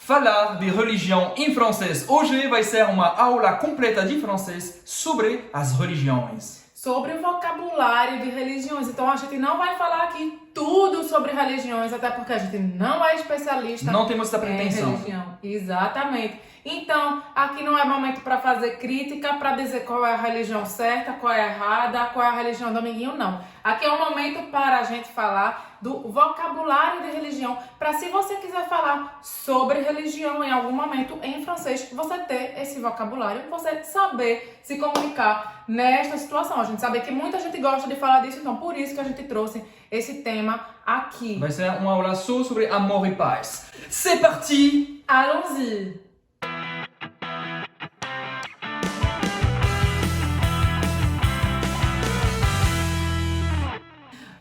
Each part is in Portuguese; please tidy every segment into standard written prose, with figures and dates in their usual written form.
Falar de religião em francês. Hoje vai ser uma aula completa de francês sobre as religiões. Sobre o vocabulário de religiões. Então a gente não vai falar aqui tudo sobre religiões, até porque a gente não é especialista. Não temos essa pretensão. Em religião. Exatamente. Então, aqui não é momento para fazer crítica, para dizer qual é a religião certa, qual é a errada, qual é a religião do amiguinho, não. Aqui é um momento para a gente falar do vocabulário de religião, para se você quiser falar sobre religião em algum momento em francês, você ter esse vocabulário, você saber se comunicar nesta situação. A gente sabe que muita gente gosta de falar disso, então por isso que a gente trouxe esse tema aqui. Vai ser uma aula só sobre amor e paz. C'est parti! Allons-y!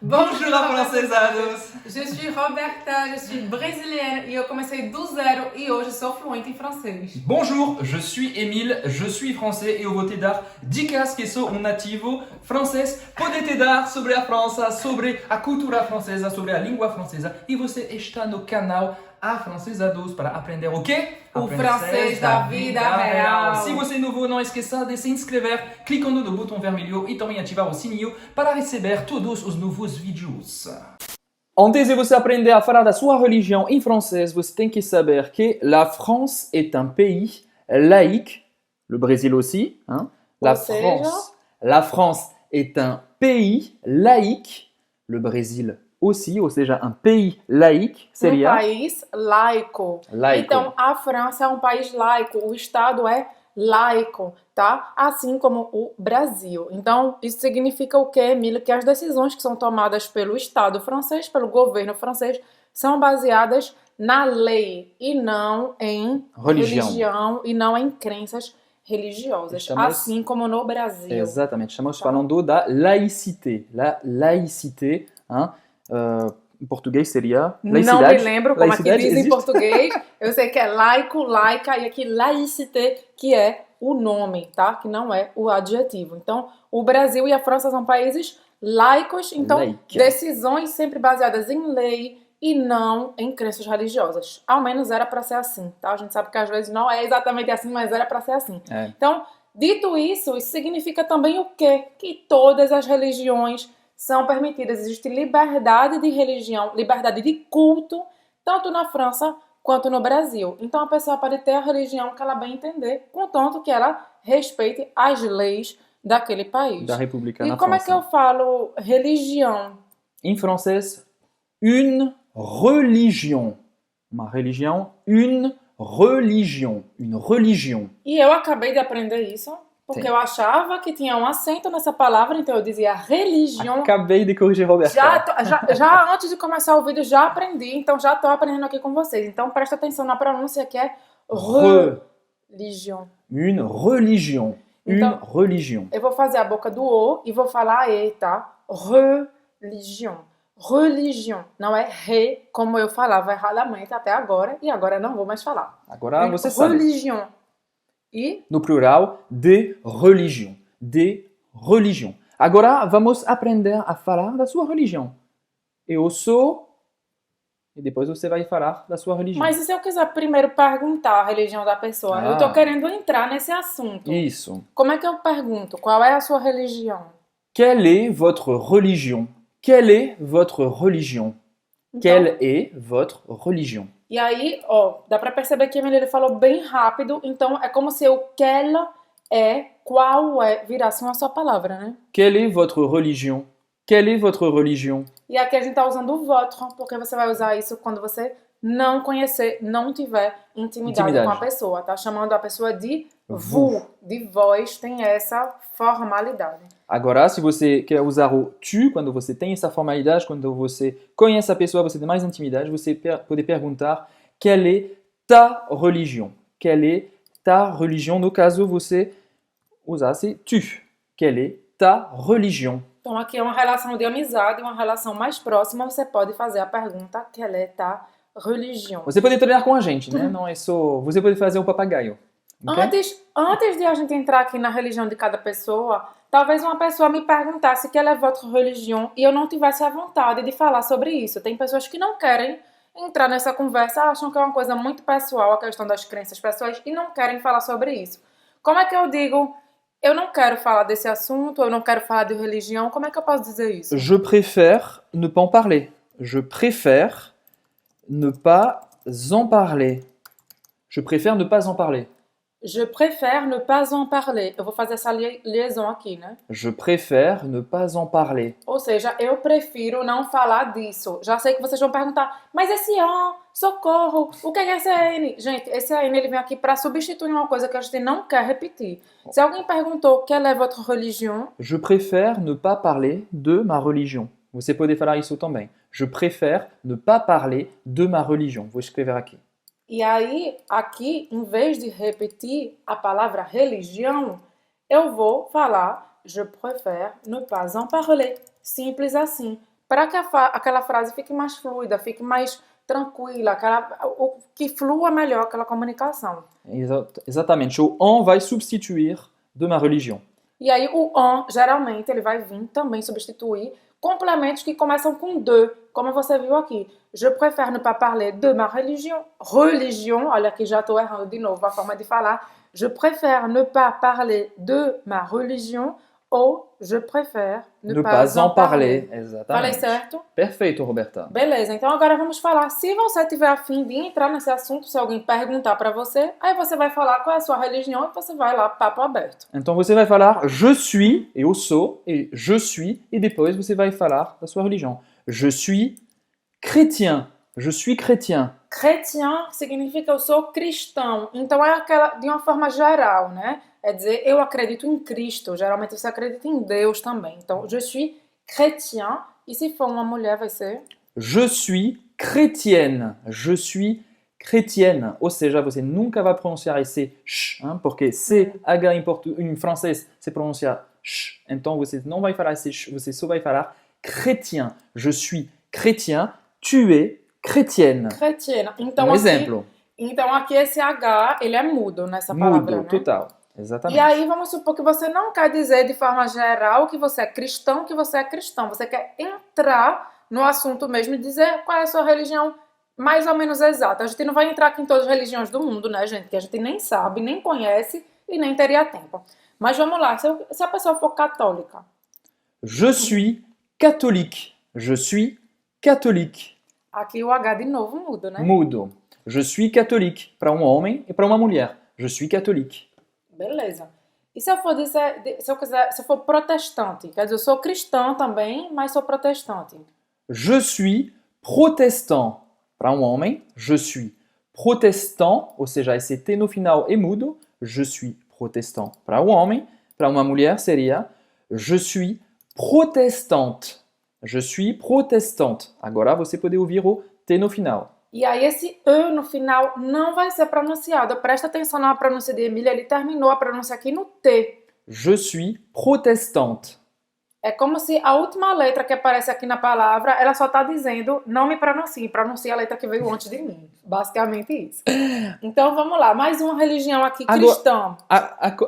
Bonjour francesados! Je suis Roberta, je suis brésilienne e eu comecei do zero e hoje sou fluente em francês. Bonjour, je suis Émile, je suis français e eu vou te dar dicas que sou um nativo francês. Poder te dar sobre a França, sobre a cultura francesa, sobre a língua francesa. E você está no canal Afrancesados para aprender o quê? O francês da vida real. Se você é novo, não esqueça de se inscrever clicando no botão vermelho e também ativar o sininho para receber todos os novos vídeos. Antes de você aprender a falar da sua religião em francês, você tem que saber que la France est un pays laïque, le Brésil aussi, hein? La France est un pays laïque, le Brésil aussi, ou seja, um país laïque seria... Um país laico. Então, a França é um país laico, o Estado é laico, tá? Assim como o Brasil. Então, isso significa o quê, Emília? Que as decisões que são tomadas pelo Estado francês, pelo governo francês, são baseadas na lei e não em religião e não em crenças religiosas, assim como no Brasil. Exatamente, estamos falando da laicité. La laïcité, hein? Em português seria laicidade. Não me lembro como é que diz em português. Eu sei que é laico, laica e aqui laïcité, que é o nome, tá? Que não é o adjetivo. Então, o Brasil e a França são países laicos, então decisões sempre baseadas em lei e não em crenças religiosas. Ao menos era para ser assim, tá? A gente sabe que às vezes não é exatamente assim, mas era para ser assim. Então, dito isso, isso significa também o quê? Que todas as religiões são permitidas. Existe liberdade de religião, liberdade de culto, tanto na França quanto no Brasil. Então a pessoa pode ter a religião que ela bem entender, contanto que ela respeite as leis daquele país. Da República na França. E como é que eu falo religião? Em francês, une religion. Uma religião, une religion. Une religion. E eu acabei de aprender isso. Porque eu achava que tinha um acento nessa palavra, então eu dizia religião. Acabei de corrigir, Roberto. Já antes de começar o vídeo, já aprendi, então já estou aprendendo aqui com vocês. Então presta atenção na pronúncia que é religião. Une religion. Então, une religion. Eu vou fazer a boca do O e vou falar E, tá? Religião. Religião. Não é re, como eu falava erradamente até agora, e agora não vou mais falar. Agora você sabe. Religião. E? No plural, de religião. De religião. Agora vamos aprender a falar da sua religião. Eu sou... E depois você vai falar da sua religião. Mas e se eu quiser primeiro perguntar a religião da pessoa? Eu tô querendo entrar nesse assunto. Isso. Como é que eu pergunto? Qual é a sua religião? Quelle est votre religion? Quelle est votre religion? Então, quelle est votre religion? E aí, ó, dá pra perceber que ele falou bem rápido, então é como se o quelle é, qual é, virasse uma só palavra, né? Quelle est votre religion? Quelle est votre religion? E aqui a gente tá usando o votre, porque você vai usar isso quando você não conhecer, não tiver intimidade com a pessoa, tá? Chamando a pessoa de vous, de vós, tem essa formalidade. Agora, se você quer usar o tu, quando você tem essa formalidade, quando você conhece a pessoa, você tem mais intimidade, você pode perguntar quelle est ta religion? Quelle est ta religion? No caso, você usasse tu. Quelle est ta religion? Então, aqui é uma relação de amizade, uma relação mais próxima, você pode fazer a pergunta quelle est ta religion? Você pode treinar com a gente, né? Não é só... Você pode fazer um papagaio. Okay? Antes de a gente entrar aqui na religião de cada pessoa, talvez uma pessoa me perguntasse quelle est votre religion e eu não tivesse a vontade de falar sobre isso. Tem pessoas que não querem entrar nessa conversa acham que é uma coisa muito pessoal, a questão das crenças pessoais, e não querem falar sobre isso. Como é que eu digo, eu não quero falar desse assunto, eu não quero falar de religião, como é que eu posso dizer isso? Je préfère ne pas en parler. Je préfère ne pas en parler. Je préfère ne pas en parler. Je préfère ne pas en parler. Eu vou fazer essa liaison aqui, né? Je préfère ne pas en parler. Ou seja, eu prefiro não falar disso. Já sei que vocês vão perguntar, mas esse on, socorro, o que é esse N? Gente, esse N ele vem aqui para substituir uma coisa que a gente não quer repetir. Se alguém perguntou quelle est votre religion, Je préfère ne pas parler de ma religion. Você pode falar isso também. Je préfère ne pas parler de ma religion. Vou escrever aqui. e aí aqui, em vez de repetir a palavra religião, eu vou falar je préfère ne pas en parler. Simples assim. Para que aquela frase fique mais fluida, fique mais tranquila, que flua melhor aquela comunicação. Exatamente. O on vai substituir de ma religion. E aí o on, geralmente, ele vai vir também substituir complementos que começam com de, como você viu aqui. Je préfère ne pas parler de ma religion. Religion, olha aqui já estou errando de novo a forma de falar. Je préfère ne pas parler de ma religion ou je préfère ne pas en parler. Exatamente. Falei certo? Perfeito, Roberta. Beleza, então agora vamos falar. Se você tiver a fim de entrar nesse assunto, se alguém perguntar para você, aí você vai falar qual é a sua religião e você vai lá, papo aberto. Então você vai falar je suis, e eu sou, e je suis, e depois você vai falar da sua religião. Je suis chrétien. Je suis chrétien. Chrétien significa eu sou cristão. Então é aquela de uma forma geral, né? É dizer eu acredito em Cristo. Geralmente você acredita em Deus também. Então, je suis chrétien. E se for uma mulher, vai ser? Je suis chrétienne. Je suis chrétienne. Ou seja, você nunca vai pronunciar esse sh, hein, porque CH em francês se pronuncia sh. Então você não vai falar esse sh, você só vai falar chrétien. Je suis chrétien. Tu es chrétienne. Chrétienne. Então, Um aqui, exemplo. Então aqui esse H, ele é mudo nessa palavra, Mudo, né? total. Exatamente. E aí vamos supor que você não quer dizer de forma geral que você é cristão, que você é cristão. Você quer entrar no assunto mesmo e dizer qual é a sua religião mais ou menos exata. A gente não vai entrar aqui em todas as religiões do mundo, né, gente? Que a gente nem sabe, nem conhece e nem teria tempo. Mas vamos lá, se a pessoa for católica. Je suis catholique. Je suis catholique. Aqui o H de novo muda, né? Mudo. Je suis catholique. Para um homem e para uma mulher. Je suis catholique. Beleza. E se eu for se eu for protestante? Quer dizer, eu sou cristã também, mas sou protestante. Je suis protestant. Para um homem, je suis protestant, ou seja, esse T no final é mudo. Je suis protestant. Para um homem, para uma mulher seria je suis protestante. Je suis protestante. Agora você pode ouvir o T no final. E aí esse E no final não vai ser pronunciado. Presta atenção na pronúncia de Emília, ele terminou a pronúncia aqui no T. Je suis protestante. É como se a última letra que aparece aqui na palavra, ela só está dizendo, não me pronuncie, pronuncie a letra que veio antes de mim. Basicamente isso. Então vamos lá, mais uma religião aqui cristã.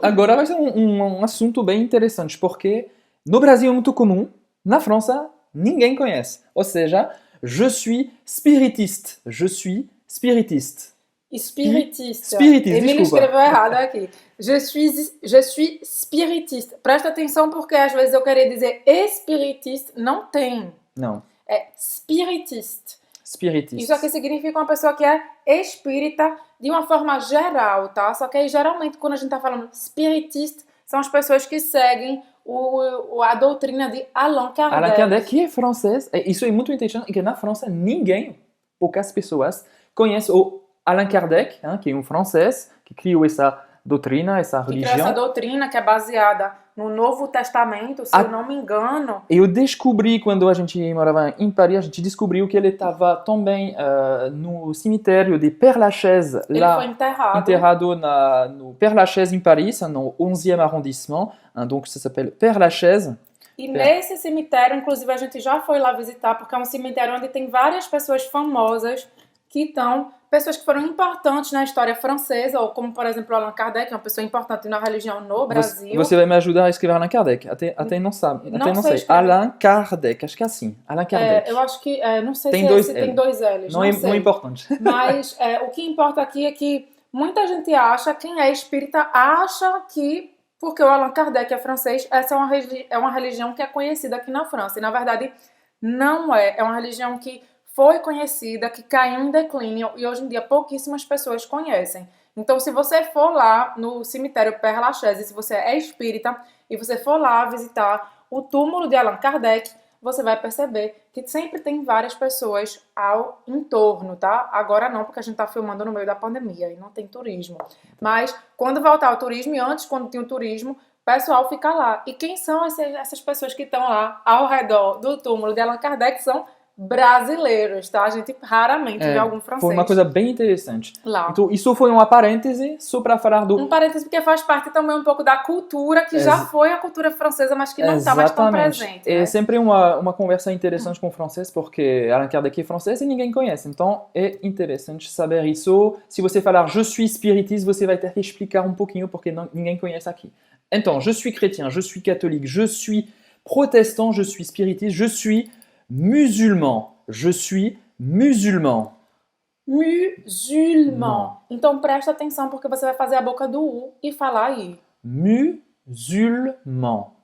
Agora vai ser um assunto bem interessante, porque no Brasil é muito comum, na França ninguém conhece. Ou seja, je suis spiritiste. Je suis spiritiste. Espiritista. Spiritiste, Emília desculpa. escreveu errado aqui. Je suis spiritiste. Presta atenção porque às vezes eu queria dizer espiritiste, não tem. Não, É spiritiste. spiritiste. Isso aqui significa uma pessoa que é espírita de uma forma geral, tá? Só que aí geralmente quando a gente tá falando spiritiste, são as pessoas que seguem a doutrina de Allan Kardec. Allan Kardec, que é francês, isso é muito interessante, que na França ninguém, poucas pessoas, conhecem o Allan Kardec, que é um francês, que criou essa doutrina, essa religião. Que criou essa doutrina que é baseada no Novo Testamento, se eu não me engano. Eu descobri, quando a gente morava em Paris, a gente descobriu que ele estava também no cemitério de Père Lachaise. Ele lá, foi enterrado no Père Lachaise, em Paris, no 11e arrondissement. Donc, ça s'appelle Père Lachaise. E nesse cemitério, inclusive, a gente já foi lá visitar, porque é um cemitério onde tem várias pessoas famosas que estão pessoas que foram importantes na história francesa, ou como, por exemplo, Allan Kardec, uma pessoa importante na religião no Brasil. Você vai me ajudar a escrever Allan Kardec? Até não sabe. Até não sei. Escrever. Allan Kardec, acho que é assim. Allan Kardec. Eu acho que, não sei tem se L. tem dois L's. Não é importante. Mas o que importa aqui é que muita gente acha, quem é espírita acha que, porque o Allan Kardec é francês, essa é uma religião que é conhecida aqui na França. E na verdade não é. É uma religião que foi conhecida, que caiu em declínio e hoje em dia pouquíssimas pessoas conhecem. Então, se você for lá no cemitério Père Lachaise, se você é espírita e você for lá visitar o túmulo de Allan Kardec, você vai perceber que sempre tem várias pessoas ao entorno, tá? Agora não, porque a gente tá filmando no meio da pandemia e não tem turismo. Mas quando voltar o turismo, e antes, quando tinha o turismo, o pessoal fica lá. E quem são essas pessoas que estão lá ao redor do túmulo de Allan Kardec? São brasileiros, tá? A gente raramente vê algum francês. Foi uma coisa bem interessante. Lá. Então, isso foi uma parêntese só para falar do... Um parêntese porque faz parte também um pouco da cultura, que já foi a cultura francesa, mas que não está mais tão presente. É né? sempre uma conversa interessante com o francês, porque Allan Kardec é francês e ninguém conhece. Então, é interessante saber isso. Se você falar je suis spiritiste, você vai ter que explicar um pouquinho, porque ninguém conhece aqui. Então, je suis chrétien, je suis catholique, je suis protestant, je suis spiritiste, je suis musulman. Je suis musulman. Musulman. Então presta atenção porque você vai fazer a boca do U e falar I. Musulman.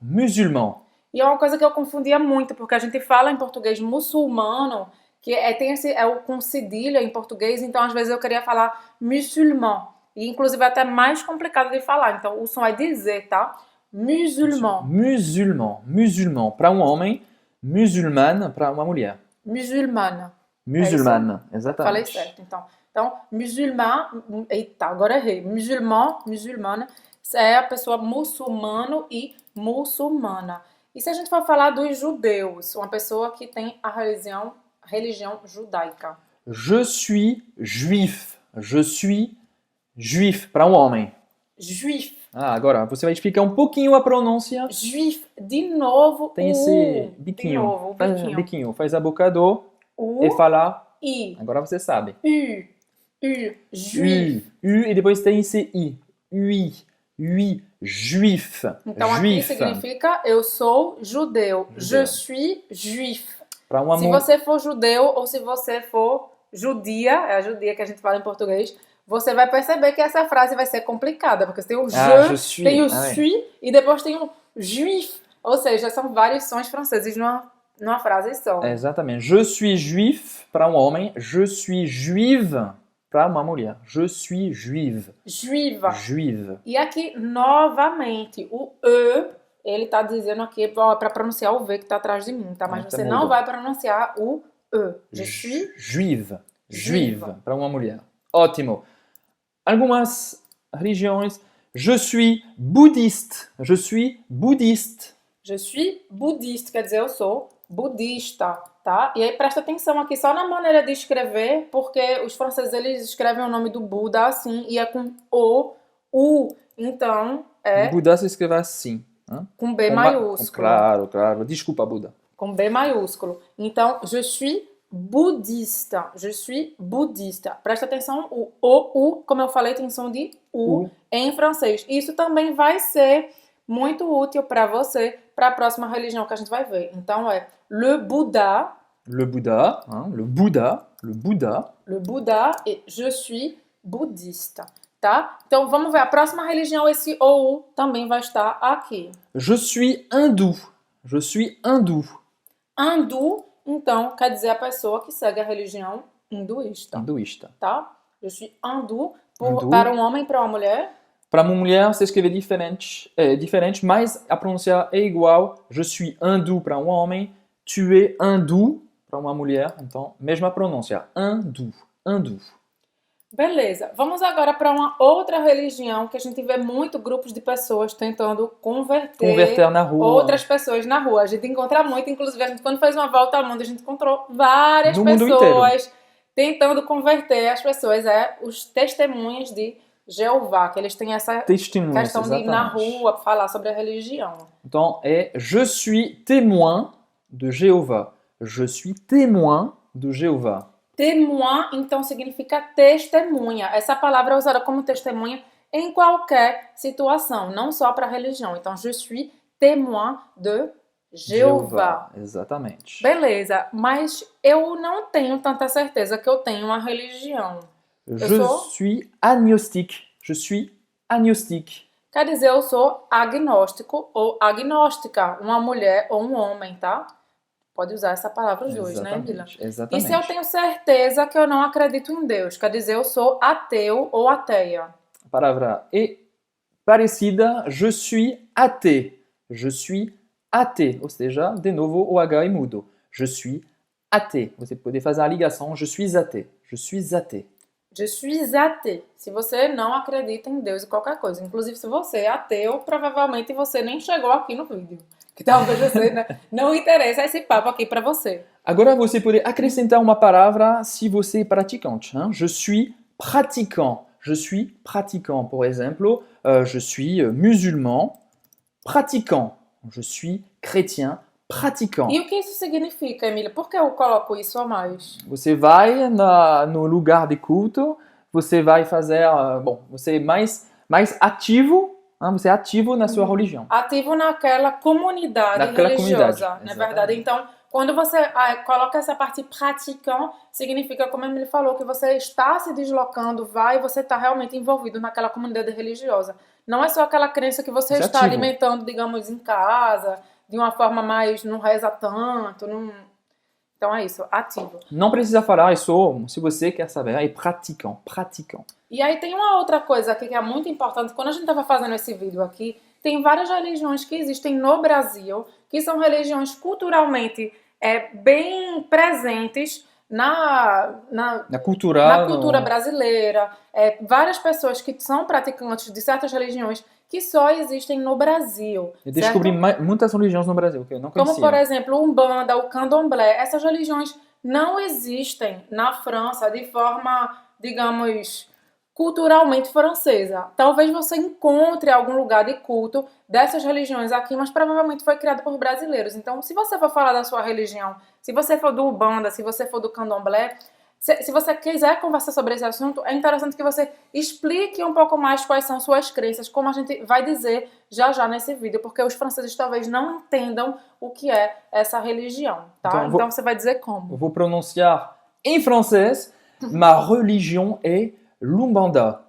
Musulman. E é uma coisa que eu confundia muito, porque a gente fala em português muçulmano, que tem o com cedilha em português, então às vezes eu queria falar musulman. E inclusive é até mais complicado de falar. Então o som é dizer, tá? Musulman. Musulman. Musulman. Para um homem, musulmane para uma mulher. Musulmana. Musulmane, exatamente. Falei certo, então. Então, musulman, eita, agora errei. Musulmana, é a pessoa muçulmano e muçulmana. E se a gente for falar dos judeus, uma pessoa que tem a religião judaica? Je suis juif. Je suis juif, para um homem. Juif. Agora, você vai explicar um pouquinho a pronúncia. Juif, de novo. Tem esse biquinho. De novo, o biquinho. Faz a boca do U e fala. I. Agora você sabe. Juif. U, e depois tem esse I. Ui, juif. Então juif. aqui significa eu sou judeu. Je suis juif. Se você for judeu ou se você for judia, é a judia que a gente fala em português, você vai perceber que essa frase vai ser complicada, porque você tem o je suis, tem o suis e depois tem o juif. Ou seja, são vários sons franceses numa frase só. Exatamente. Je suis juif para um homem, je suis juive para uma mulher. Je suis juive. Juiva. Juive. E aqui, novamente, o E, ele tá dizendo aqui para pronunciar o V que tá atrás de mim, tá? Mas você não vai pronunciar o E. Je suis juive. Juive para uma mulher. Ótimo. Algumas religiões. Je suis bouddhiste. Je suis bouddhiste. Je suis bouddhiste, quer dizer, eu sou budista, tá? E aí presta atenção aqui só na maneira de escrever, porque os franceses eles escrevem o nome do Buda assim e é com O, U. Então é. Buda se escreve assim. Com B maiúsculo. Claro. Desculpa, Buda. Com B maiúsculo. Então, je suis budista. Je suis budista. Presta atenção, o U, como eu falei, tem som de U em francês. Isso também vai ser muito útil para você, para a próxima religião que a gente vai ver. Então é le Bouddha. Le Bouddha, le Bouddha, le Bouddha. Le Bouddha et je suis bouddhiste, tá? Então vamos ver, a próxima religião, esse OU também vai estar aqui. Je suis hindou. Je suis hindou. Hindu, então, quer dizer a pessoa que segue a religião hinduísta. Hinduísta. Tá? Je suis hindou. Para um homem e para uma mulher? Para uma mulher, você escreve diferente, mas a pronúncia é igual. Je suis hindou para um homem, tu es hindou para uma mulher. Então, mesma pronúncia. Hindou. Beleza. Vamos agora para uma outra religião que a gente vê muito grupos de pessoas tentando converter na rua. Outras pessoas na rua. A gente encontra muito, inclusive a gente quando fez uma volta ao mundo, a gente encontrou várias pessoas tentando converter as pessoas. Os testemunhas de Jeová, que eles têm essa questão de ir na rua, falar sobre a religião. Então, je suis témoin de Jéhovah. Je suis témoin de Jéhovah. Témoin, então, significa testemunha. Essa palavra é usada como testemunha em qualquer situação, não só para religião. Então, je suis témoin de Jeová. Exatamente. Beleza, mas eu não tenho tanta certeza que eu tenho uma religião. Je suis agnostique. Je suis agnostique. Quer dizer, eu sou agnóstico ou agnóstica, uma mulher ou um homem, tá? Pode usar essa palavra os dois, né, Mila? Exatamente. E se eu tenho certeza que eu não acredito em Deus? Quer dizer, eu sou ateu ou ateia. A palavra é parecida. Je suis athée. Je suis athée. Ou seja, de novo, o H é mudo. Je suis athée. Você pode fazer a ligação. Je suis athée. Je suis athée. Je suis athée. Se você não acredita em Deus e qualquer coisa. Inclusive, se você é ateu, provavelmente você nem chegou aqui no vídeo. Que talvez você não interessa esse papo aqui para você. Agora você pode acrescentar uma palavra se você é praticante. Hein? Je suis pratiquant. Je suis pratiquant. Por exemplo, je suis musulman pratiquant. Je suis chrétien pratiquant. E o que isso significa, Emília? Por que eu coloco isso a mais? Você vai no lugar de culto, você vai fazer, você é mais ativo. Você é ativo na sua religião. Ativo naquela comunidade religiosa, não é verdade? Então, quando você coloca essa parte praticant, significa, como a Emily falou, que você está se deslocando, você está realmente envolvido naquela comunidade religiosa. Não é só aquela crença que você está alimentando, digamos, em casa, de uma forma mais, não reza tanto, não... Então é isso, ativo. Não precisa falar, é só, se você quer saber, é praticant, praticant. E aí tem uma outra coisa aqui que é muito importante. Quando a gente estava fazendo esse vídeo aqui, tem várias religiões que existem no Brasil, que são religiões culturalmente bem presentes na cultura brasileira. Várias pessoas que são praticantes de certas religiões que só existem no Brasil. Eu descobri muitas religiões no Brasil que eu não conhecia. Como, por exemplo, o Umbanda, o Candomblé. Essas religiões não existem na França de forma, digamos, culturalmente francesa. Talvez você encontre algum lugar de culto dessas religiões aqui, mas provavelmente foi criado por brasileiros. Então, se você for falar da sua religião, se você for do Umbanda, se você for do Candomblé, se você quiser conversar sobre esse assunto, é interessante que você explique um pouco mais quais são suas crenças, como a gente vai dizer já nesse vídeo, porque os franceses talvez não entendam o que é essa religião, tá? Então você vai dizer como. Eu vou pronunciar em francês. Ma religion est l'Umbanda.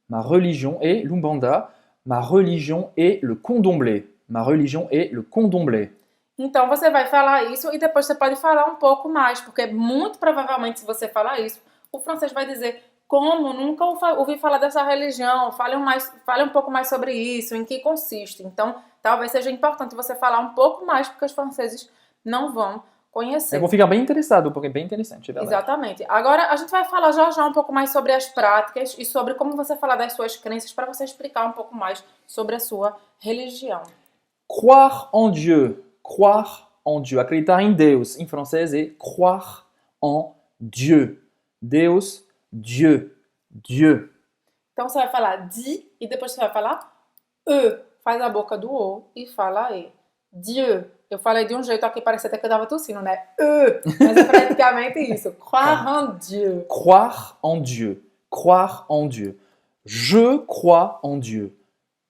Ma religion est l'Umbanda. Ma religion est le Candomblé. Ma religion est le Candomblé. Então você vai falar isso e depois você pode falar um pouco mais, porque muito provavelmente se você falar isso, o francês vai dizer como, nunca ouvi falar dessa religião, fale um pouco mais sobre isso, em que consiste. Então talvez seja importante você falar um pouco mais, porque os franceses não vão conhecer. Eu vou ficar bem interessado, porque é bem interessante. É verdade. Exatamente. Agora a gente vai falar já um pouco mais sobre as práticas e sobre como você falar das suas crenças para você explicar um pouco mais sobre a sua religião. Croire en Dieu. Croire en Dieu. Acreditar em Deus. Em francês é croire en Dieu. Deus, Dieu. Dieu. Então você vai falar di e depois você vai falar e. Faz a boca do o e fala e. Dieu. Eu falei de um jeito aqui, parece até que eu tava tossindo, né? Mas é praticamente isso. Croire en Dieu. Croire en Dieu. Croire en Dieu. Je crois en Dieu.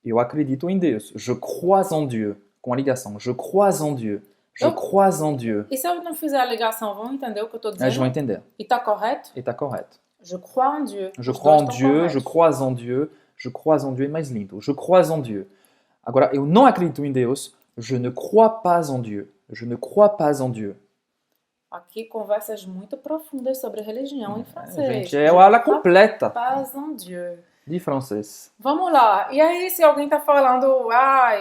Eu acredito em Deus. Je crois en Dieu. Com a ligação. Je crois en Dieu. Je crois en Dieu. E se eu não fizer a ligação, vão entender o que eu tô dizendo? Eles vão entender. E tá correto? E tá correto. Je crois en Dieu. Je crois en Dieu. Je crois en Dieu. Je crois en Dieu é mais lindo. Je crois en Dieu. Agora, eu não acredito em Deus. Je ne crois pas en Dieu. Je ne crois pas en Dieu. Aqui conversas muito profundas sobre religião em francês. Gente, é a aula completa. Pas en Dieu. De francês. Vamos lá. E aí, se alguém tá falando,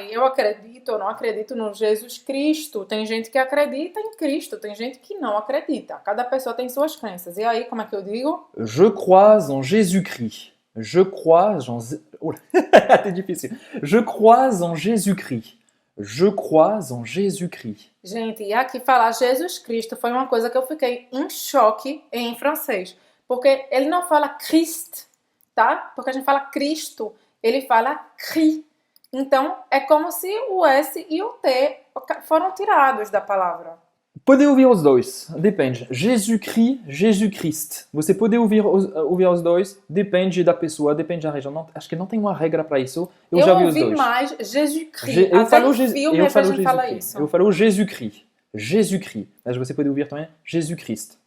eu acredito ou não acredito no Jesus Cristo, tem gente que acredita em Cristo, tem gente que não acredita. Cada pessoa tem suas crenças. E aí, como é que eu digo? Je crois en Jésus-Christ. Je crois en... C'est difficile. Je crois en Jésus-Christ. Je crois en Jésus-Christ. Gente, e aqui falar Jesus Cristo foi uma coisa que eu fiquei em choque em francês. Porque ele não fala Christ, tá? Porque a gente fala Cristo, ele fala Cri. Então, é como se o S e o T foram tirados da palavra. Pode ouvir os dois, depende. Jésus-Christ, Jésus-Christ. Você pode ouvir os dois, depende da pessoa, depende da região. Não, acho que não tem uma regra para isso. Eu já vi os dois. ouvi mais Jesus-Christ. Eu Até falo, em filme a gente fala isso. Eu falo Jésus-Christ. Jésus-Christ. Mas você pode ouvir também Jésus-Christ.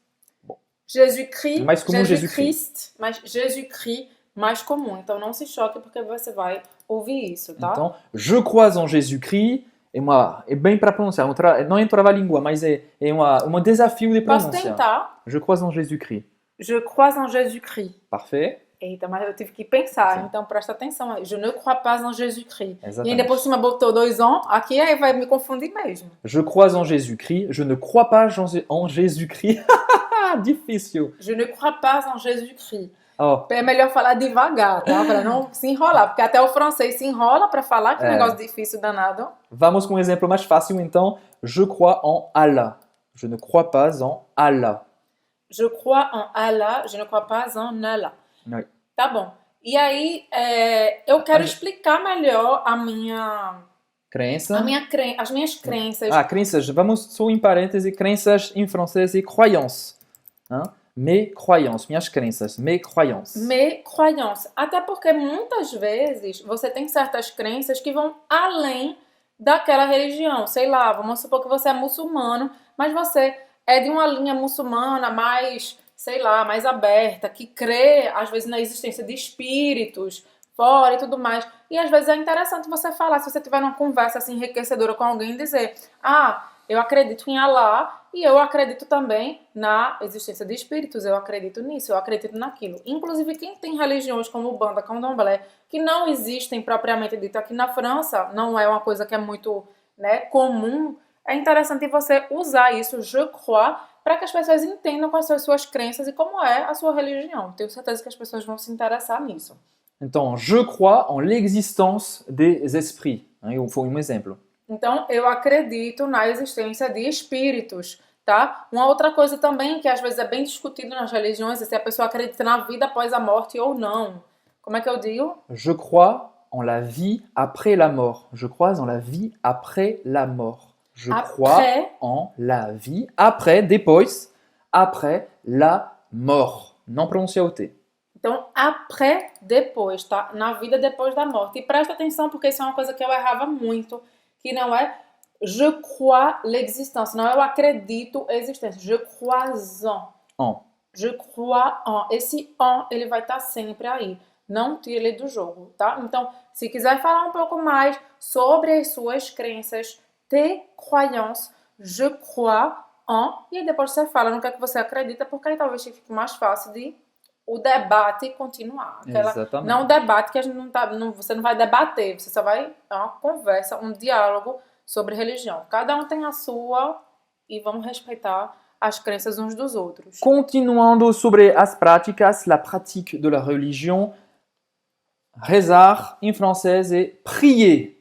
Jesus-Christ, Mais comum, Jesus-Christ, mas Jesus-Christ mais comum. Então não se choque porque você vai ouvir isso, tá? Então, je crois en Jésus-Christ. É bem para pronunciar. Não é um trava-língua, mas é um desafio de Posso pronúncia. tentar? Je crois en Jésus-Christ. Je crois en Jesus-Christ. Parfait. Eita, mas eu tive que pensar, Sim. então presta atenção aí. Je ne crois pas en Jesus-Christ. Exatamente. E ainda por cima botou 2 ans, aqui aí vai me confundir mesmo. Je crois en Jésus-Christ. Je ne crois pas en Jésus-Christ. Difícil. Je ne crois pas en Jesus-Christ. Oh, É melhor falar devagar, tá? Pra não se enrolar, porque até o francês se enrola pra falar, que negócio difícil danado. vamos com um exemplo mais fácil então. Je crois en Allah. Je ne crois pas en Allah. Je crois en Allah, je ne crois pas en Allah. Oui. Tá bom. E aí, eu quero explicar melhor a minha Crença. as minhas crenças. Crenças. Vamos só em parêntese. Crenças em francês e croyances. Hein? Mes croyances. Minhas crenças. Mes croyances. Mes croyances. Até porque muitas vezes você tem certas crenças que vão além daquela religião. Sei lá, vamos supor que você é muçulmano, mas você é de uma linha muçulmana mais, sei lá, mais aberta, que crê, às vezes, na existência de espíritos fora e tudo mais. E às vezes é interessante você falar, se você tiver uma conversa assim enriquecedora com alguém, e dizer: eu acredito em Allah e eu acredito também na existência de espíritos, eu acredito nisso, eu acredito naquilo. Inclusive, quem tem religiões como Umbanda, Candomblé, que não existem propriamente dito aqui na França, não é uma coisa que é muito, comum, é interessante você usar isso, je crois, para que as pessoas entendam quais são as suas crenças e como é a sua religião. Tenho certeza que as pessoas vão se interessar nisso. Então, je crois en l'existence des esprits. Eu vou um exemplo. Então, eu acredito na existência de espíritos, tá? Uma outra coisa também que às vezes é bem discutido nas religiões é se a pessoa acredita na vida após a morte ou não. Como é que eu digo? Je crois en la vie après la mort. Je crois en la vie après la mort. Je crois en la vie après, depois, après la mort. Não pronuncia o T. Então, après, depois, tá? Na vida depois da morte. E presta atenção, porque isso é uma coisa que eu errava muito, que não é je crois l'existence, não eu acredito a existência. Je crois en. Je crois en. Esse en, ele vai estar sempre aí. Não tire ele do jogo, tá? Então, se quiser falar um pouco mais sobre as suas crenças, tes croyances, je crois en, e aí depois você fala no que é que você acredita, porque aí talvez fique mais fácil de o debate continuar. Exatamente. Não o debate que a gente você não vai debater, você só vai uma conversa, um diálogo sobre religião. Cada um tem a sua e vamos respeitar as crenças uns dos outros. Continuando sobre as práticas, la pratique de la religion, rezar em francês é prier.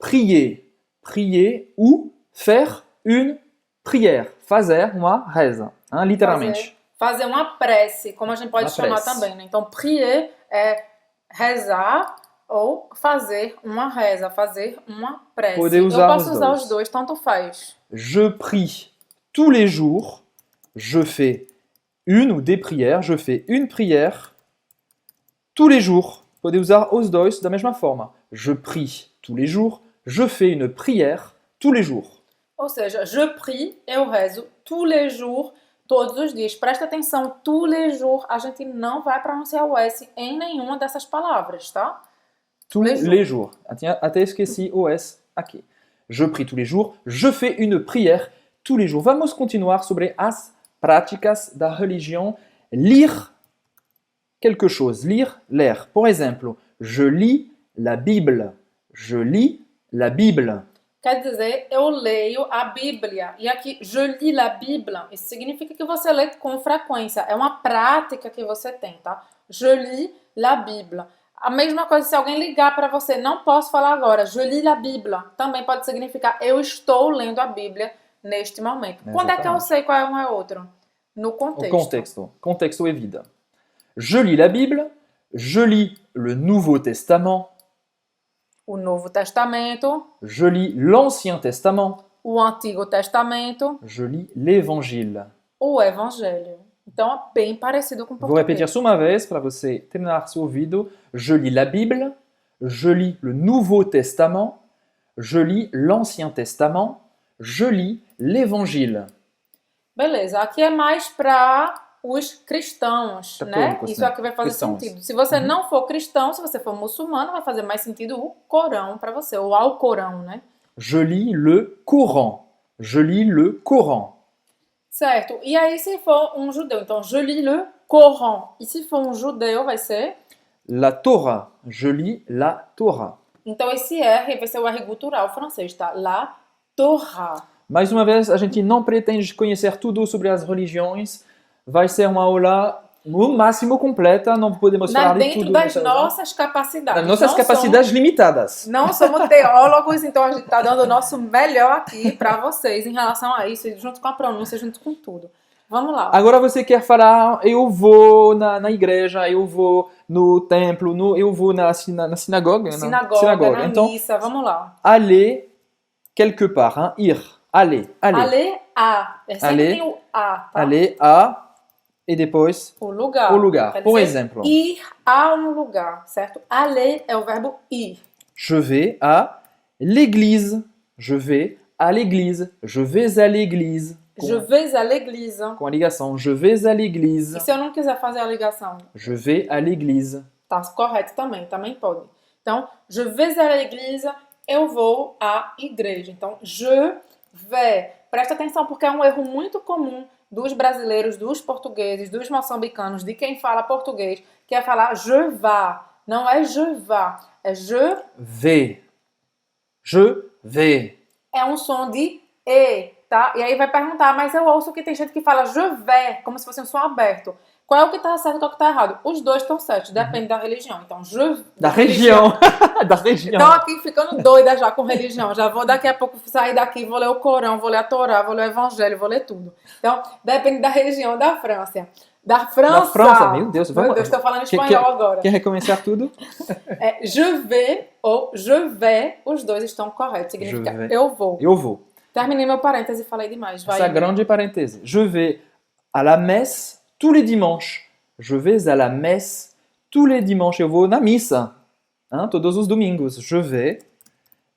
Prier. Prier ou faire une prière. Fazer uma reza, literalmente. Fazer uma prece, como a gente pode chamar prece. também, né? Então, prier é rezar ou fazer uma reza, fazer uma prece. Poder usar eu posso os usar dois. os dois, tanto faz. Je prie tous les jours. Je fais une ou des prières. Je fais une prière tous les jours. Pode usar os dois da mesma forma. Je prie tous les jours. Je fais une prière tous les jours. Ou seja, je prie, eu rezo tous les jours, todos os dias. Presta atenção, tous les jours, a gente não vai pronunciar o S em nenhuma dessas palavras, tá? Tous les jours. Até esqueci o S aqui. Je prie tous les jours. Je fais une prière tous les jours. Vamos continuar sobre as práticas da religião. Lire quelque chose. Lire, ler. Por exemplo, je lis la Bible. Je lis la Bible. Quer dizer, eu leio a Bíblia. E aqui, je lis la Bible. Isso significa que você lê com frequência. É uma prática que você tem, tá? Je lis la Bible. A mesma coisa se alguém ligar para você, não posso falar agora, je lis la Bible. Também pode significar, eu estou lendo a Bíblia neste momento. Exatamente. Quando é que eu sei qual é um e outro? No contexto. O contexto. Contexto é vida. Je lis la Bible. Je lis le Nouveau Testament. O Novo Testamento. Je lis l'Ancien Testament. o Antigo Testamento, Je lis l'Évangile. o Evangelho. Então, é bem parecido com o Vou repetir português. só uma vez para você terminar seu ouvido. Je lis la Bible, je lis le Nouveau Testament, je lis l'Ancien Testament, je lis l'Évangile. Beleza, aqui é mais para os cristãos, né? Católicos, Isso né? aqui vai fazer Cristãos. sentido. Se você não for cristão, se você for muçulmano, vai fazer mais sentido o Corão para você, ou Alcorão, né? Je lis le Coran. Je lis le Coran. Certo. E aí, se for um judeu, então, je lis le Coran. E se for um judeu, vai ser... La Torah. Je lis la Torah. Então, esse R vai ser o R gutural francês, tá? La Torah. Mais uma vez, a gente não pretende conhecer tudo sobre as religiões. Vai ser uma aula no máximo completa, não podemos falar de Dentro tudo. das nessa aula. nossas capacidades. Das nossas Não capacidades limitadas. Não somos teólogos, então a gente está dando o nosso melhor aqui para vocês em relação a isso, junto com a pronúncia, junto com tudo. Vamos lá. Agora você quer falar, eu vou na igreja, eu vou no templo, eu vou na sinagoga. Sinagoga, na Então, missa, vamos lá. aller quelque part, hein? Ir, aller. Aller a. Sempre Aller. tem o a, tá? Aller à, e depois O lugar. o lugar. Quer Por dizer, exemplo, ir a um lugar, certo? Aller é o verbo ir. je vais à l'église. Je vais à l'église. Je vais à l'église. Je vais à l'église. Com a ligação. Je vais à l'église. E se eu não quiser fazer a ligação? Je vais à l'église. Tá correto também pode. Então, je vais à l'église, eu vou à igreja. Então, je vais. Presta atenção porque é um erro muito comum dos brasileiros, dos portugueses, dos moçambicanos, de quem fala português, que é falar je vais. Não é je vais, é je. Vais. Je vais. É um som de E, tá? E aí vai perguntar, mas eu ouço que tem gente que fala je vais, como se fosse um som aberto. Qual é o que tá certo e qual é o que tá errado? Os dois estão certos, depende da religião. Então, Da região. Da região. Então aqui ficando doida já com religião. Já vou daqui a pouco sair daqui, vou ler o Corão, vou ler a Torá, vou ler o Evangelho, vou ler tudo. Então, depende da região da França. Da França. Da França, meu Deus. Meu Deus, estou falando espanhol agora. Quer recomeçar tudo? É, je vais ou je vais, os dois estão corretos. Significa eu vou. Eu vou. Terminei meu parêntese e falei demais. Vai. Essa grande parenthèse. Je vais à la messe tous les dimanches. Je vais à la messe tous les dimanches. Eu vou na missa, hein, todos os domingos. Je vais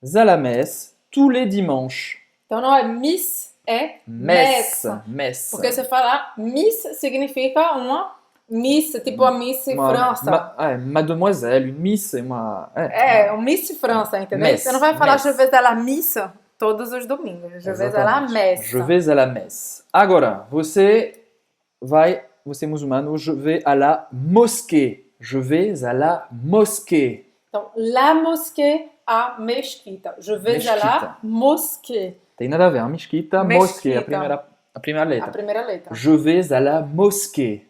à la messe tous les dimanches. Então não é miss, é messe. Messe. Porque você falar miss significa uma miss, tipo a Miss França. Mademoiselle, une miss, uma... Um Miss França, entendeu? Messe, Você não vai falar messe. je vais à la missa todos os domingos. Je vais à la messe. Je vais à la messe. Agora, você muçulmano, je vais à la mosquée. Je vais à la mosquée. Então, la mosquée, a mesquita. Je vais à la Mesquita. mosquée. Tem nada a ver, a mesquita, Mesquita. mosquée, a primeira letra. A primeira letra. Je vais à la mosquée.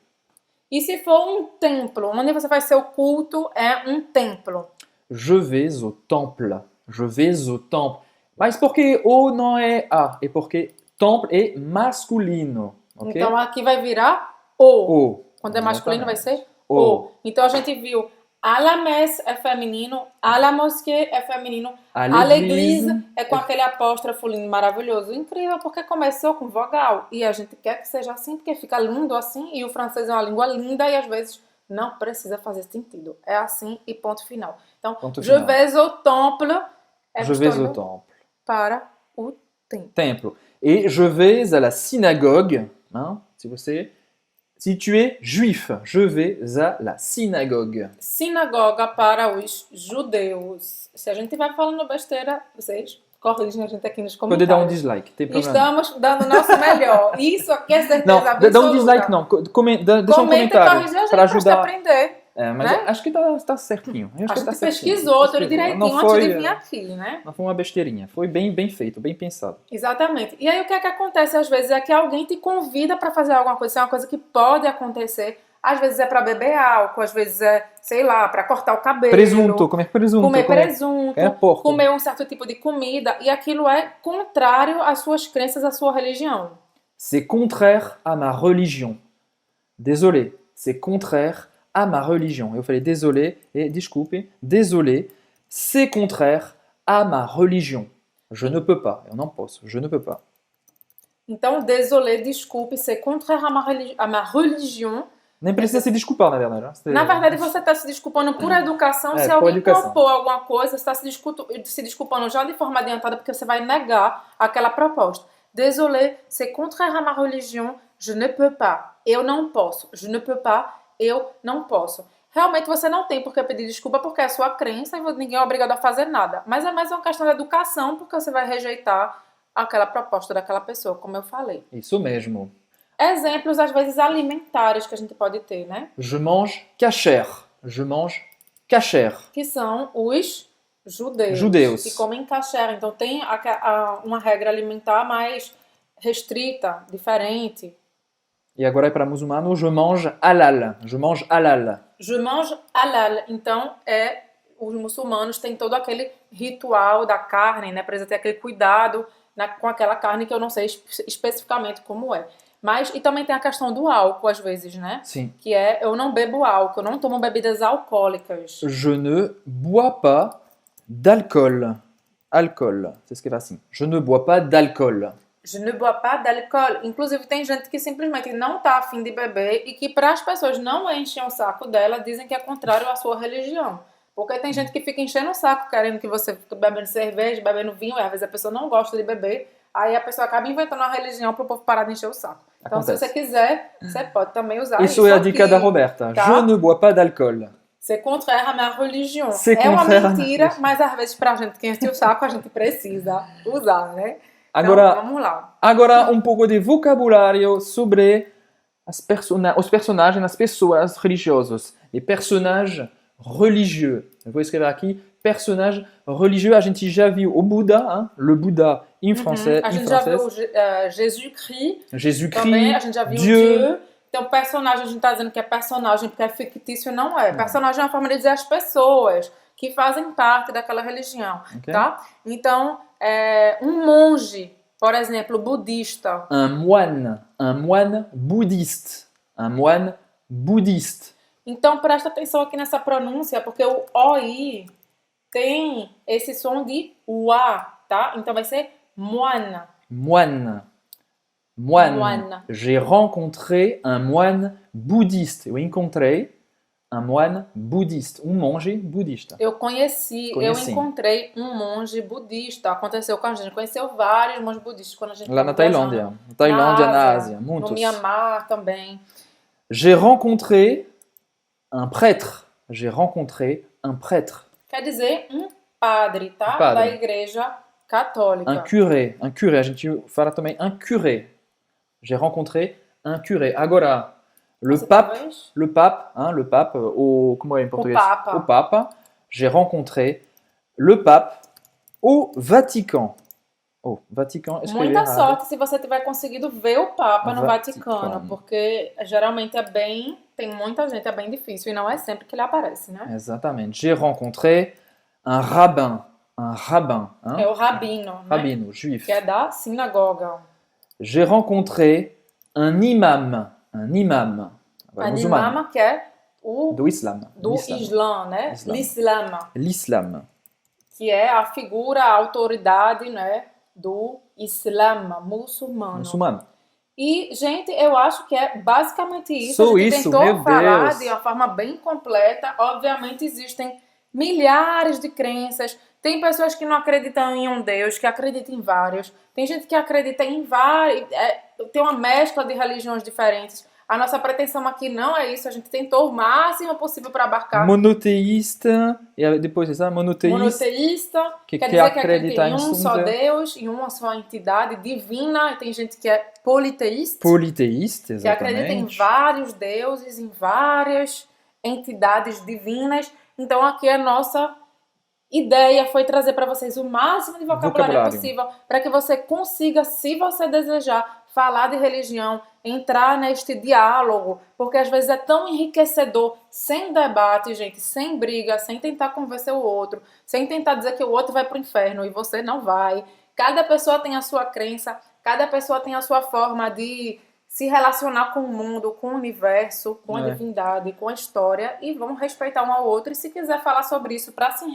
E se for um templo, onde você faz seu culto, é um templo. Je vais au temple. Je vais au temple. Mas por que o não é a? É porque temple é masculino. Ok? Então, aqui vai virar o. O. Quando é masculino, vai ser O. o. Então, a gente viu à la messe é feminino, à la mosquée é feminino, À à l'église l'église é com aquele apóstrofo lindo, maravilhoso. Incrível, porque começou com vogal. E a gente quer que seja assim, porque fica lindo assim. E o francês é uma língua linda e às vezes não precisa fazer sentido. É assim e ponto final. Então, Ponto je final. vais au temple. É Je vais estou au indo temple. para o templo. Templo. Et je vais à la synagogue. Hein, si tu es juif, je vais à la synagogue. Sinagoga para os judeus. Se a gente estiver falando besteira, vocês corrigem a gente aqui nos Pode dar um comentários. dislike, tem problema. Estamos dando o nosso melhor. Isso aqui é certeza Não, absoluta. dá um dislike não. Deixa um Comenta e comentário corrige a gente para pra gente ajudar. aprender. Mas né? acho que está certinho. A que gente tá certinho. pesquisou tudo Não direitinho foi, antes de vir aqui, né? não foi uma besteirinha. Foi bem feito, bem pensado. Exatamente. E aí o que é que acontece às vezes é que alguém te convida para fazer alguma coisa. Isso é uma coisa que pode acontecer. Às vezes é para beber álcool, às vezes é, sei lá, para cortar o cabelo. Presunto, comer presunto. Comer presunto, porco. comer um certo tipo de comida. E aquilo é contrário às suas crenças, à sua religião. C'est contraire à ma religion. Désolé, c'est contraire à ma religion. Eu falei désolé et desculpe, désolé, c'est contraire à ma religion. Je ne peux pas. Eu não posso. Je ne peux pas. Então, désolé, desculpe, c'est contraire à ma religion. Nem precisa se desculpar, na verdade. Né? Na verdade, você está se desculpando por educação. Se por alguém educação. propor alguma coisa, você está se desculpando já de forma adiantada porque você vai negar aquela proposta. Désolé, c'est contraire à ma religion. Je ne peux pas. Eu não posso. Je ne peux pas. Eu não posso. Realmente você não tem por que pedir desculpa porque é a sua crença e ninguém é obrigado a fazer nada. Mas é mais uma questão de educação porque você vai rejeitar aquela proposta daquela pessoa, como eu falei. Isso mesmo. Exemplos, às vezes, alimentares que a gente pode ter, né? Je mange kasher. Je mange kasher. Que são os Judeus. que comem kasher. Então tem uma regra alimentar mais restrita, diferente. E agora para muçulmano, je mange halal. Je mange halal. Je mange halal. Então os muçulmanos têm todo aquele ritual da carne, né? Precisa ter aquele cuidado com aquela carne que eu não sei especificamente como é. Mas, e também tem a questão do álcool, às vezes, né? Sim. Que eu não bebo álcool, eu não tomo bebidas alcoólicas. Je ne bois pas d'alcool. Alcool, c'est escrever assim. Je ne bois pas d'alcool. Je ne bois pas d'alcool. Inclusive, tem gente que simplesmente não tá afim de beber e que para as pessoas não enchem o saco dela, dizem que é contrário à sua religião. Porque tem gente que fica enchendo o saco, querendo que você fique bebendo cerveja, bebendo vinho, e às vezes a pessoa não gosta de beber, aí a pessoa acaba inventando uma religião para o povo parar de encher o saco. Então, Acontece. se você quiser, você pode também usar isso. Isso é a dica da Roberta. Tá? Je ne bois pas d'alcool. C'est contraire à ma religion. C'est É uma contraire à mentira, ma- mas às vezes pra gente que enche o saco, a gente precisa usar, né? Agora, Então, vamos lá. agora um pouco de vocabulário sobre os personagens, as pessoas religiosas. Les personnages religieux. Eu vou escrever aqui, personnage religieux. A gente já viu o Buda, hein? Le Buda em francês. A gente já viu Jesus-Christ. Jésus-Christ, Também a gente já viu Dieu. Dieu. Então, personagem, a gente tá dizendo que é personagem porque é fictício, não é. Personagem é uma forma de dizer as pessoas que fazem parte daquela religião, Ok. tá? Então, um monge, por exemplo, budista. Un moine bouddhiste. Un moine bouddhiste. Então, presta atenção aqui nessa pronúncia, porque o OI tem esse som de UA, tá? Então, vai ser moine. Moine. Moine. Moine. J'ai rencontré un moine bouddhiste. Eu encontrei un moine bouddhiste. Um monge budista. Eu conheci, eu encontrei um monge budista. Aconteceu com a gente, conheceu vários monges budistas quando a gente Lá na estava Tailândia. viajando. Na Tailândia, na Ásia, Ásia. Muitos. No Mianmar também. J'ai rencontré un prêtre. J'ai rencontré un prêtre. Quer dizer, um padre, tá? Padre. Da igreja católica. Un curé. Un curé. A gente fala também un curé. J'ai rencontré un curé. Agora, le Você pape, talvez? le pape, hein, le pape, como é em português? Papa. O Papa. J'ai rencontré le pape au Vatican. Oh, Vatican, escrevi Muita errado. sorte se você tiver conseguido ver o Papa no Vaticano. Vaticano, porque geralmente tem muita gente, é bem difícil e não é sempre que ele aparece, né? Exatamente. J'ai rencontré un rabbin. Un rabbin. Hein? É o rabino, né? Rabino, juif. Que é da sinagoga. J'ai rencontré un imam. Un imam. Agora, muçulmano. Imam, que é o Do Islam. do Islã, né? Islam. L'Islam, L'Islam. que é a figura, a autoridade, né? Do Islã, muçulmano. Muçulmano. E, gente, eu acho que é basicamente isso. Só a gente isso, tentou meu falar Deus. de uma forma bem completa. Obviamente, existem milhares de crenças. Tem pessoas que não acreditam em um Deus, que acreditam em vários. Tem gente que acredita em vários. Tem uma mescla de religiões diferentes. A nossa pretensão aqui não é isso. A gente tentou o máximo possível para abarcar. Monoteísta. E depois é monoteísta. Monoteísta, que quer dizer que acredita acredita em um só Deus. Deus, em uma só entidade divina. E tem gente que é politeísta. Politeísta, Que acredita em exatamente. vários deuses, em várias entidades divinas. Então aqui a nossa ideia foi trazer para vocês o máximo de vocabulário possível para que você consiga, se você desejar, falar de religião, entrar neste diálogo, porque às vezes é tão enriquecedor, sem debate, gente, sem briga, sem tentar convencer o outro, sem tentar dizer que o outro vai pro inferno e você não vai. Cada pessoa tem a sua crença, cada pessoa tem a sua forma de se relacionar com o mundo, com o universo, com a divindade, com a história, e vamos respeitar um ao outro. E se quiser falar sobre isso para se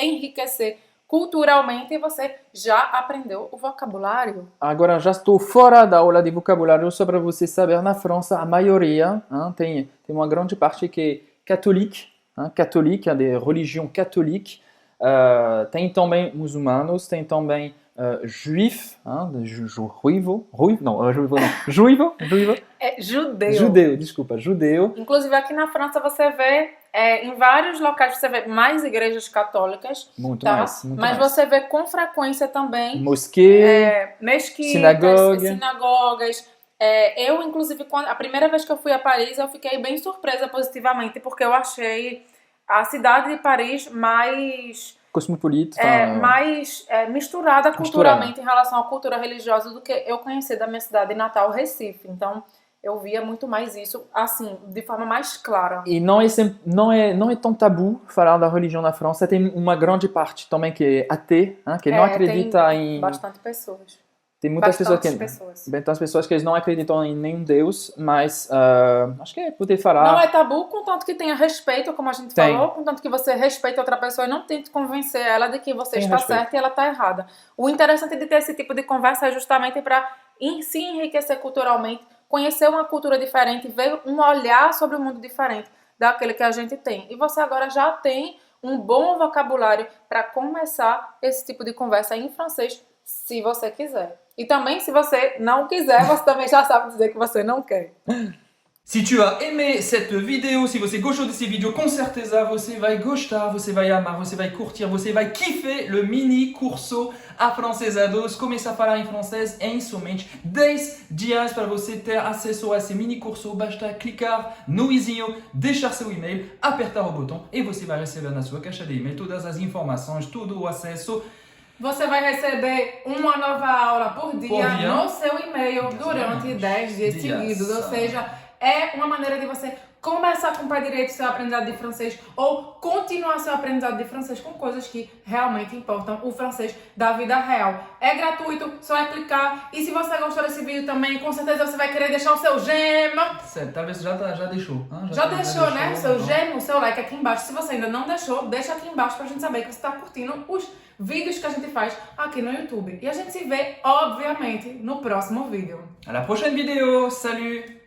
enriquecer culturalmente você já aprendeu o vocabulário. Agora já estou fora da aula de vocabulário, só para você saber, na França a maioria, tem uma grande parte que é católica, católica, de religião católica, tem também muçulmanos, tem também juif, juivo, É judeu. Judeu, desculpa, judeu. Inclusive aqui na França você vê, em vários locais você vê mais igrejas católicas. Muito tá? mais. Mas você vê com frequência também mesquitas, sinagogas. Eu, inclusive, a primeira vez que eu fui a Paris, eu fiquei bem surpresa positivamente, porque eu achei a cidade de Paris mais cosmopolita, mais misturada culturalmente em relação à cultura religiosa do que eu conheci da minha cidade natal, Recife. Então, eu via muito mais isso, assim, de forma mais clara. E não é tão tabu falar da religião na França. Tem uma grande parte também que é ateu, que não acredita em... bastante pessoas. Tem muitas pessoas que não acreditam em nenhum Deus, mas acho que é poder falar... Não é tabu, contanto que tenha respeito, como a gente falou, contanto que você respeite outra pessoa e não tente convencer ela de que você está certa e ela está errada. O interessante de ter esse tipo de conversa é justamente para se enriquecer culturalmente, conhecer uma cultura diferente, ver um olhar sobre o mundo diferente daquele que a gente tem. E você agora já tem um bom vocabulário para começar esse tipo de conversa em francês, se você quiser. E também, se você não quiser, você também já sabe dizer que você não quer. Si tu as aimé cette vidéo, si você gostou desse vídeo, com certeza você vai gostar, você vai amar, você vai curtir, você vai kiffer le mini curso Afrancesados. Começar a falar em francês em somente 10 dias. Para você ter acesso a esse mini curso, basta clicar no izinho, deixar seu e-mail, apertar o botão e você vai receber na sua caixa de e-mail todas as informações, todo o acesso. Você vai receber uma nova aula por dia no seu e-mail durante 10 dias seguidos. Ou seja, é uma maneira de você começar com o pé direito seu aprendizado de francês ou continuar seu aprendizado de francês com coisas que realmente importam, o francês da vida real. É gratuito, só é clicar. E se você gostou desse vídeo também, com certeza você vai querer deixar o seu gema. Certo, talvez já deixou. Já deixou, né? O seu gema, o seu like aqui embaixo. Se você ainda não deixou, deixa aqui embaixo pra gente saber que você está curtindo os vídeos que a gente faz aqui no YouTube. E a gente se vê, obviamente, no próximo vídeo. À la prochaine vidéo. Salut!